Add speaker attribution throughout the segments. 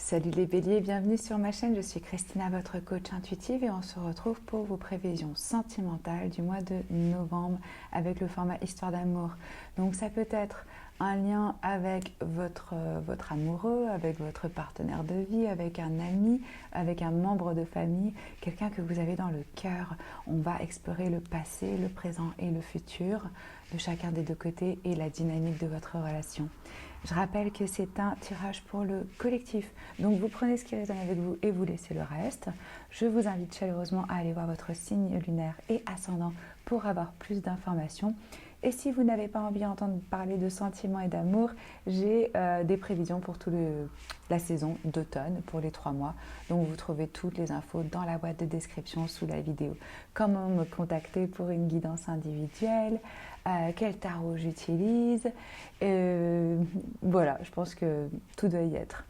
Speaker 1: Salut les béliers, bienvenue sur ma chaîne, je suis Christina, votre coach intuitive et on se retrouve pour vos prévisions sentimentales du mois de novembre avec le format Histoire d'amour. Donc ça peut être un lien avec votre amoureux, avec votre partenaire de vie, avec un ami, avec un membre de famille, quelqu'un que vous avez dans le cœur. On va explorer le passé, le présent et le futur de chacun des deux côtés et la dynamique de votre relation. Je rappelle que c'est un tirage pour le collectif, donc vous prenez ce qui résonne avec vous et vous laissez le reste. Je vous invite chaleureusement à aller voir votre signe lunaire et ascendant pour avoir plus d'informations. Et si vous n'avez pas envie d'entendre parler de sentiments et d'amour, j'ai des prévisions pour toute la saison d'automne, pour les 3 mois. Donc vous trouvez toutes les infos dans la boîte de description sous la vidéo. Comment me contacter pour une guidance individuelle, quel tarot j'utilise. Voilà, je pense que tout doit y être.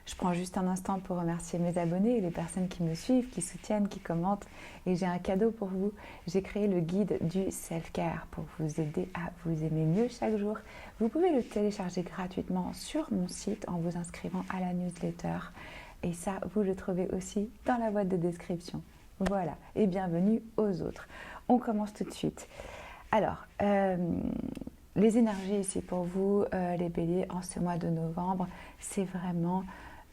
Speaker 1: Je prends juste un instant pour remercier mes abonnés et les personnes qui me suivent, qui soutiennent, qui commentent. Et j'ai un cadeau pour vous. J'ai créé le guide du self-care pour vous aider à vous aimer mieux chaque jour. Vous pouvez le télécharger gratuitement sur mon site en vous inscrivant à la newsletter. Et ça, vous le trouvez aussi dans la boîte de description. Voilà, et bienvenue aux autres. On commence tout de suite. Alors, les énergies ici pour vous, les béliers, en ce mois de novembre, c'est vraiment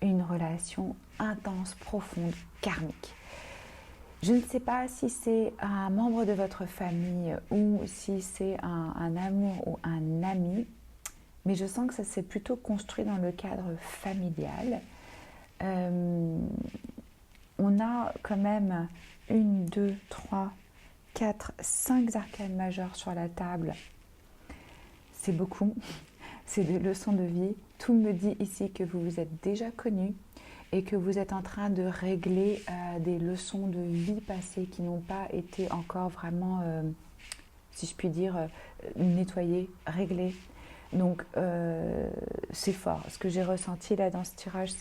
Speaker 1: une relation intense, profonde, karmique. Je ne sais pas si c'est un membre de votre famille ou si c'est un amour ou un ami, mais je sens que ça s'est plutôt construit dans le cadre familial. On a quand même 1, 2, 3, 4, 5 arcanes majeures sur la table. C'est beaucoup. C'est des leçons de vie. Tout me dit ici que vous vous êtes déjà connus et que vous êtes en train de régler des leçons de vie passées qui n'ont pas été encore vraiment, si je puis dire, nettoyées, réglées. Donc, c'est fort. Ce que j'ai ressenti là dans ce tirage,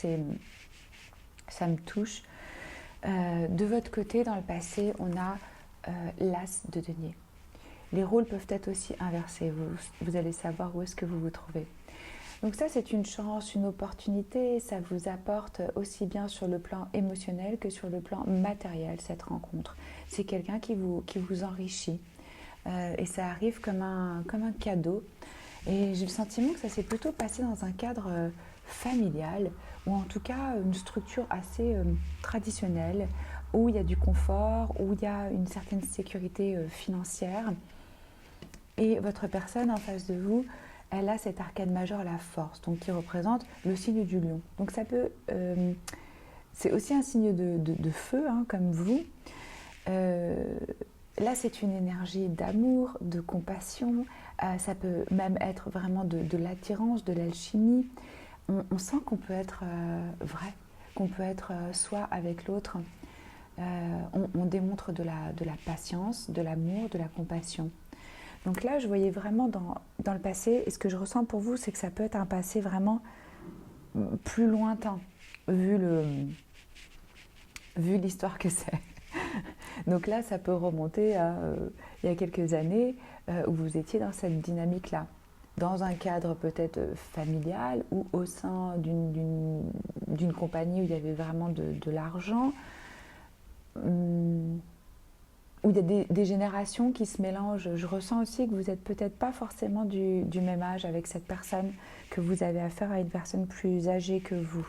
Speaker 1: ça me touche. De votre côté, dans le passé, on a l'as de denier. Les rôles peuvent être aussi inversés. Vous allez savoir où est-ce que vous vous trouvez. Donc ça, c'est une chance, une opportunité. Ça vous apporte aussi bien sur le plan émotionnel que sur le plan matériel, cette rencontre. C'est quelqu'un qui vous enrichit. Et ça arrive comme un cadeau. Et j'ai le sentiment que ça s'est plutôt passé dans un cadre familial, ou en tout cas une structure assez traditionnelle, où il y a du confort, où il y a une certaine sécurité financière. Et votre personne en face de vous, elle a cet arcane majeur, la force, donc qui représente le signe du lion. Donc ça peut, c'est aussi un signe de feu, hein, comme vous. Là, c'est une énergie d'amour, de compassion. Ça peut même être vraiment de l'attirance, de l'alchimie. On sent qu'on peut être vrai, qu'on peut être soi avec l'autre. On démontre de la patience, de l'amour, de la compassion. Donc là, je voyais vraiment dans le passé, et ce que je ressens pour vous, c'est que ça peut être un passé vraiment plus lointain, vu l'histoire que c'est. Donc là, ça peut remonter à il y a quelques années où vous étiez dans cette dynamique-là, dans un cadre peut-être familial ou au sein d'une compagnie où il y avait vraiment de l'argent. Où il y a des générations qui se mélangent. Je ressens aussi que vous n'êtes peut-être pas forcément du même âge avec cette personne, que vous avez affaire à une personne plus âgée que vous.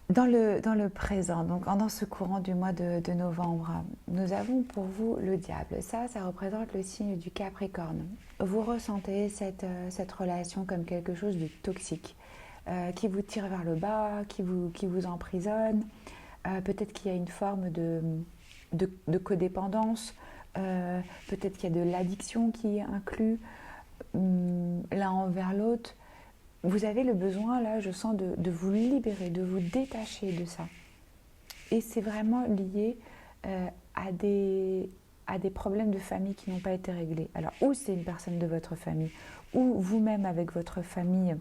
Speaker 1: Dans le présent, donc dans ce courant du mois de novembre, nous avons pour vous le diable. Ça représente le signe du Capricorne. Vous ressentez cette relation comme quelque chose de toxique, qui vous tire vers le bas, qui vous emprisonne. Peut-être qu'il y a une forme de codépendance, peut-être qu'il y a de l'addiction qui est inclus l'un envers l'autre. Vous avez le besoin, là, je sens, de vous libérer, de vous détacher de ça. Et c'est vraiment lié à des problèmes de famille qui n'ont pas été réglés. Alors, ou c'est une personne de votre famille, ou vous-même avec votre famille,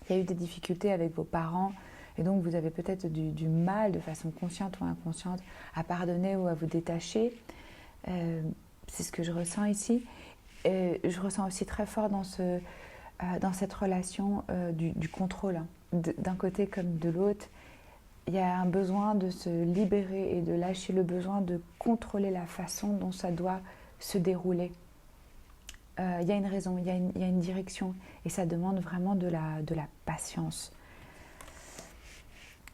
Speaker 1: il y a eu des difficultés avec vos parents, et donc vous avez peut-être du mal, de façon consciente ou inconsciente, à pardonner ou à vous détacher. C'est ce que je ressens ici. Je ressens aussi très fort dans dans cette relation du contrôle, hein. D'un côté comme de l'autre, il y a un besoin de se libérer et de lâcher le besoin de contrôler la façon dont ça doit se dérouler. Il y a une raison, il y a une direction, et ça demande vraiment de la patience.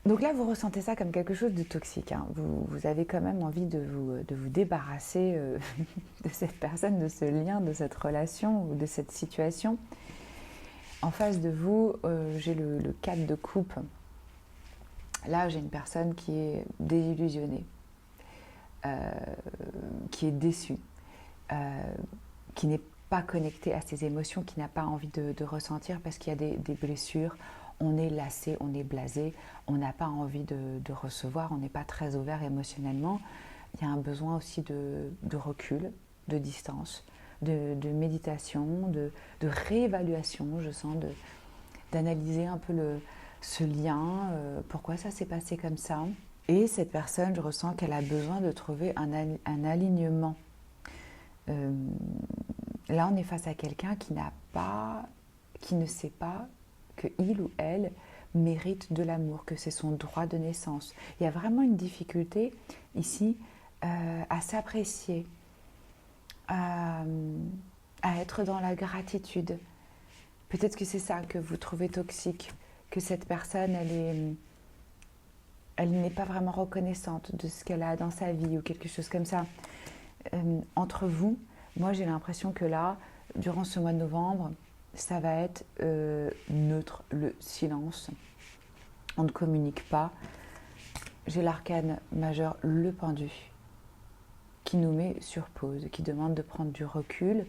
Speaker 1: Donc là, vous ressentez ça comme quelque chose de toxique, hein. Vous avez quand même envie de vous débarrasser de cette personne, de ce lien, de cette relation ou de cette situation. En face de vous, j'ai le 4 de coupe. Là, j'ai une personne qui est désillusionnée, qui est déçue, qui n'est pas connectée à ses émotions, qui n'a pas envie de ressentir parce qu'il y a des blessures. On est lassé, on est blasé, on n'a pas envie de recevoir, on n'est pas très ouvert émotionnellement. Il y a un besoin aussi de recul, de distance, de méditation, de réévaluation, je sens, d'analyser un peu ce lien, pourquoi ça s'est passé comme ça. Et cette personne, je ressens qu'elle a besoin de trouver un alignement. Là, on est face à quelqu'un qui ne sait pas qu'il ou elle mérite de l'amour, que c'est son droit de naissance. Il y a vraiment une difficulté ici à s'apprécier, à être dans la gratitude. Peut-être que c'est ça que vous trouvez toxique, que cette personne, elle n'est pas vraiment reconnaissante de ce qu'elle a dans sa vie ou quelque chose comme ça. Entre vous, moi j'ai l'impression que là, durant ce mois de novembre, ça va être neutre, le silence. On ne communique pas. J'ai l'arcane majeur, le pendu, qui nous met sur pause, qui demande de prendre du recul.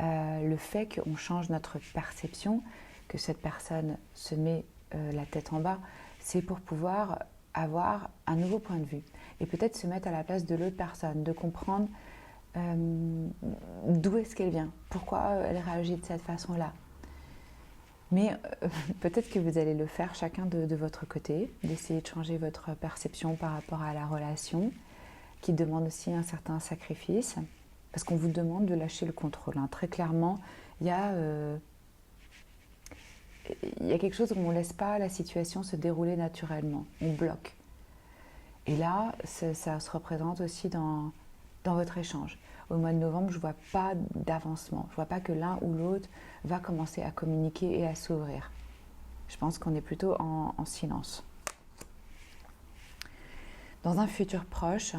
Speaker 1: Le fait qu'on change notre perception, que cette personne se met la tête en bas, c'est pour pouvoir avoir un nouveau point de vue et peut-être se mettre à la place de l'autre personne, de comprendre d'où est-ce qu'elle vient, pourquoi elle réagit de cette façon-là. Mais peut-être que vous allez le faire chacun de votre côté, d'essayer de changer votre perception par rapport à la relation, qui demande aussi un certain sacrifice, parce qu'on vous demande de lâcher le contrôle, hein. Très clairement, il y a quelque chose où on ne laisse pas la situation se dérouler naturellement, on bloque. Et là, ça se représente aussi dans votre échange. Au mois de novembre, je ne vois pas d'avancement. Je ne vois pas que l'un ou l'autre va commencer à communiquer et à s'ouvrir. Je pense qu'on est plutôt en silence. Dans un futur proche,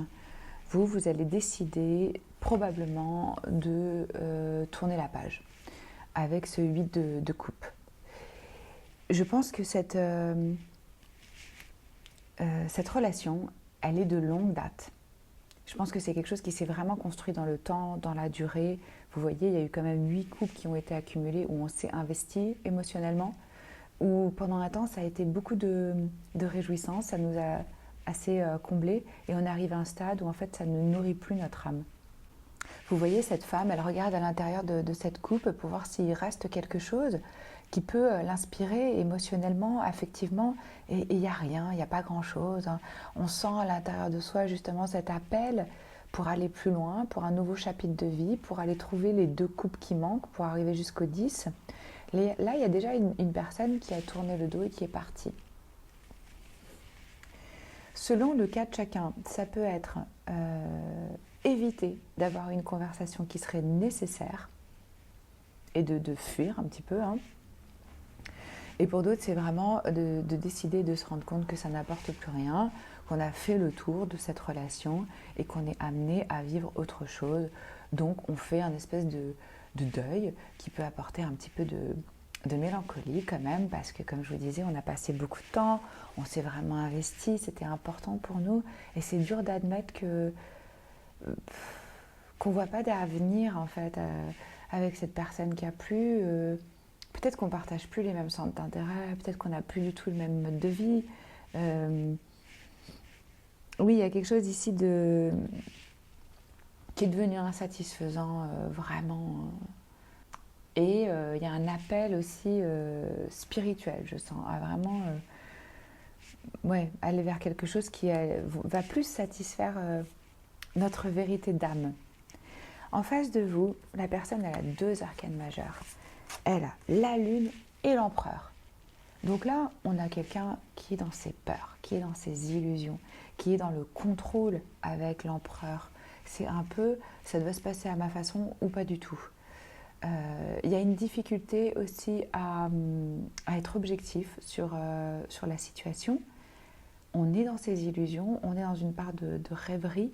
Speaker 1: vous allez décider probablement de tourner la page avec ce 8 de coupe. Je pense que cette relation, elle est de longue date. Je pense que c'est quelque chose qui s'est vraiment construit dans le temps, dans la durée. Vous voyez, il y a eu quand même 8 couples qui ont été accumulés où on s'est investi émotionnellement, où pendant un temps, ça a été beaucoup de réjouissance, ça nous a assez comblés, et on arrive à un stade où en fait, ça ne nourrit plus notre âme. Vous voyez, cette femme, elle regarde à l'intérieur de cette coupe pour voir s'il reste quelque chose qui peut l'inspirer émotionnellement, affectivement, et il n'y a rien, il n'y a pas grand-chose, hein. On sent à l'intérieur de soi justement cet appel pour aller plus loin, pour un nouveau chapitre de vie, pour aller trouver les 2 coupes qui manquent, pour arriver jusqu'au 10. Là, il y a déjà une personne qui a tourné le dos et qui est partie. Selon le cas de chacun, ça peut être éviter d'avoir une conversation qui serait nécessaire et de fuir un petit peu, hein. Et pour d'autres, c'est vraiment de décider de se rendre compte que ça n'apporte plus rien, qu'on a fait le tour de cette relation et qu'on est amené à vivre autre chose. Donc, on fait un espèce de deuil qui peut apporter un petit peu de mélancolie quand même, parce que comme je vous disais, on a passé beaucoup de temps, on s'est vraiment investi, c'était important pour nous. Et c'est dur d'admettre qu'on ne voit pas d'avenir en fait avec cette personne qui a plus... Peut-être qu'on ne partage plus les mêmes centres d'intérêt, peut-être qu'on n'a plus du tout le même mode de vie. Oui, il y a quelque chose ici qui est devenu insatisfaisant, vraiment. Et il y a un appel aussi spirituel, je sens, à vraiment aller vers quelque chose qui va plus satisfaire notre vérité d'âme. En face de vous, la personne elle a 2 arcanes majeures. elle a la lune et l'empereur. Donc là, on a quelqu'un qui est dans ses peurs, qui est dans ses illusions, qui est dans le contrôle avec l'empereur. C'est un peu, ça doit se passer à ma façon ou pas du tout. Il y a une difficulté aussi à être objectif sur la situation. On est dans ses illusions, on est dans une part de rêverie.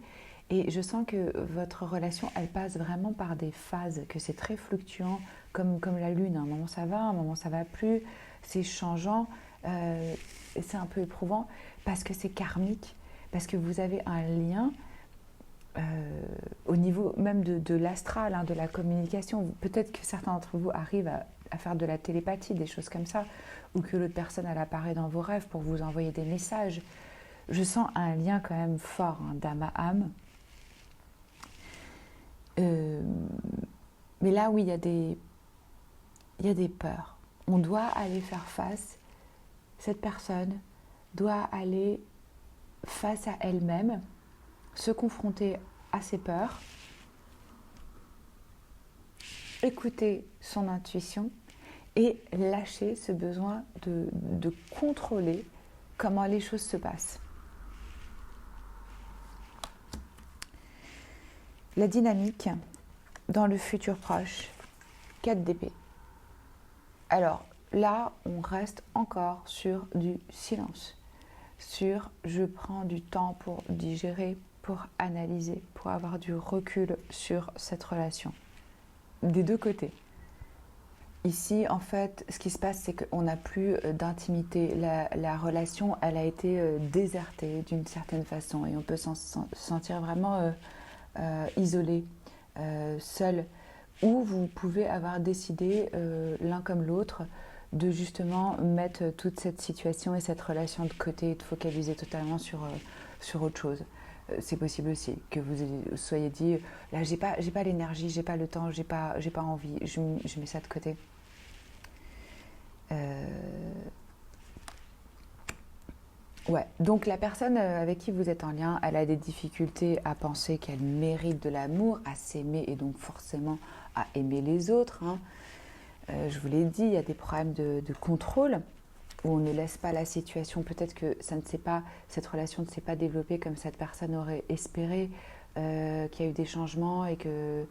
Speaker 1: Et je sens que votre relation, elle passe vraiment par des phases, que c'est très fluctuant, comme la lune. Un moment ça va, un moment ça va plus. C'est changeant, et c'est un peu éprouvant parce que c'est karmique, parce que vous avez un lien au niveau même de l'astral, hein, de la communication. Peut-être que certains d'entre vous arrivent à faire de la télépathie, des choses comme ça, ou que l'autre personne, elle apparaît dans vos rêves pour vous envoyer des messages. Je sens un lien quand même fort, hein, d'âme à âme. Mais là, oui, il y a des peurs. On doit aller faire face. Cette personne doit aller face à elle-même, se confronter à ses peurs, écouter son intuition et lâcher ce besoin de contrôler comment les choses se passent. La dynamique dans le futur proche, 4 d'épée. Alors là, on reste encore sur du silence, sur je prends du temps pour digérer, pour analyser, pour avoir du recul sur cette relation. Des deux côtés. Ici, en fait, ce qui se passe, c'est qu'on n'a plus d'intimité. La relation, elle a été désertée d'une certaine façon et on peut se sentir vraiment isolé, seul. Ou vous pouvez avoir décidé, l'un comme l'autre, de justement mettre toute cette situation et cette relation de côté et de focaliser totalement sur autre chose. C'est possible aussi que vous soyez dit, là j'ai pas l'énergie, j'ai pas le temps, j'ai pas envie, je mets ça de côté. Ouais, donc la personne avec qui vous êtes en lien, elle a des difficultés à penser qu'elle mérite de l'amour, à s'aimer et donc forcément à aimer les autres, hein. Je vous l'ai dit, il y a des problèmes de contrôle où on ne laisse pas la situation. Peut-être que cette relation ne s'est pas développée comme cette personne aurait espéré, qu'il y a eu des changements et que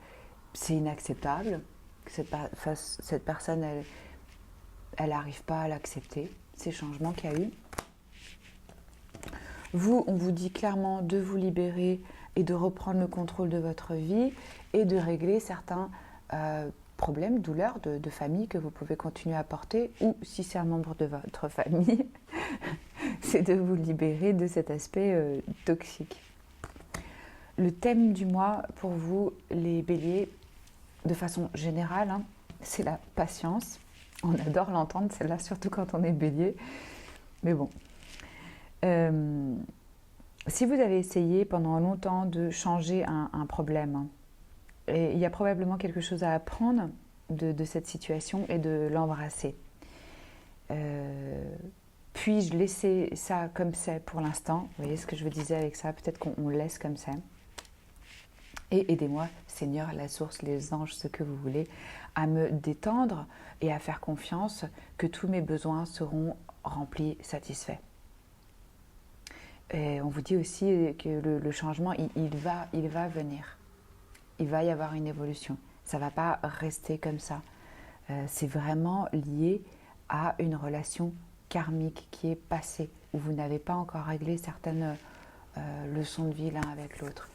Speaker 1: c'est inacceptable. Que cette personne, elle n'arrive pas à l'accepter, ces changements qu'il y a eu. Vous, on vous dit clairement de vous libérer et de reprendre le contrôle de votre vie et de régler certains problèmes, douleurs de famille que vous pouvez continuer à porter, ou si c'est un membre de votre famille, c'est de vous libérer de cet aspect toxique. Le thème du mois pour vous, les béliers, de façon générale, hein, c'est la patience. On adore l'entendre, celle-là, surtout quand on est bélier. Mais bon. Si vous avez essayé pendant longtemps de changer un problème, hein, et il y a probablement quelque chose à apprendre de cette situation et de l'embrasser. Puis-je laisser ça comme c'est pour l'instant? Vous voyez ce que je vous disais avec ça? Peut-être qu'on laisse comme ça. Et aidez-moi, Seigneur, la source, les anges, ce que vous voulez, à me détendre et à faire confiance que tous mes besoins seront remplis, satisfaits. Et on vous dit aussi que le changement, il va venir. Il va y avoir une évolution. Ça ne va pas rester comme ça. C'est vraiment lié à une relation karmique qui est passée, où vous n'avez pas encore réglé certaines leçons de vie l'un avec l'autre.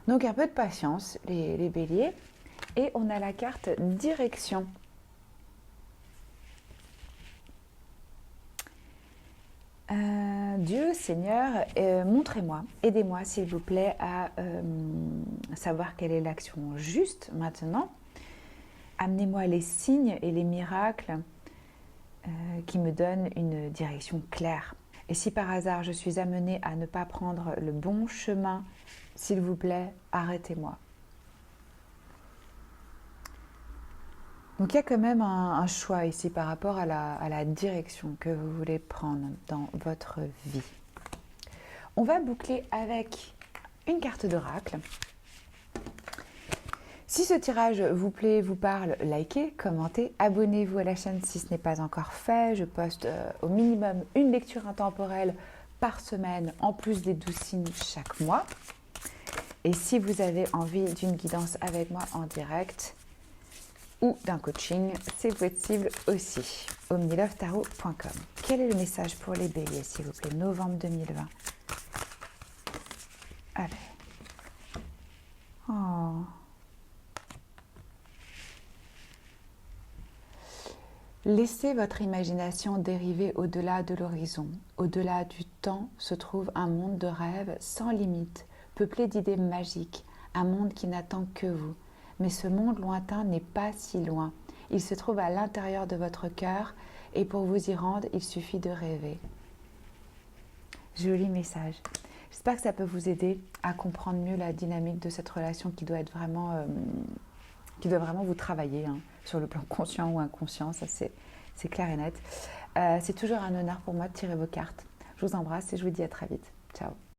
Speaker 1: Donc un peu de patience, les béliers. Et on a la carte direction. Dieu, Seigneur, montrez-moi, aidez-moi s'il vous plaît à savoir quelle est l'action juste maintenant. Amenez-moi les signes et les miracles qui me donnent une direction claire. Et si par hasard je suis amenée à ne pas prendre le bon chemin, s'il vous plaît, arrêtez-moi. Donc il y a quand même un choix ici par rapport à la direction que vous voulez prendre dans votre vie. On va boucler avec une carte d'oracle. Si ce tirage vous plaît, vous parle, likez, commentez, abonnez-vous à la chaîne si ce n'est pas encore fait. Je poste au minimum une lecture intemporelle par semaine, en plus des 12 signes chaque mois. Et si vous avez envie d'une guidance avec moi en direct ou d'un coaching, c'est possible aussi. omnilovetarot.com. Quel est le message pour les béliers, s'il vous plaît, novembre 2020? Allez. Oh. Laissez votre imagination dériver au-delà de l'horizon. Au-delà du temps se trouve un monde de rêves sans limite, peuplé d'idées magiques, un monde qui n'attend que vous. Mais ce monde lointain n'est pas si loin. Il se trouve à l'intérieur de votre cœur et pour vous y rendre, il suffit de rêver. Joli message. J'espère que ça peut vous aider à comprendre mieux la dynamique de cette relation qui doit être vraiment... qui doit vraiment vous travailler sur le plan conscient ou inconscient, ça c'est clair et net. C'est toujours un honneur pour moi de tirer vos cartes. Je vous embrasse et je vous dis à très vite. Ciao.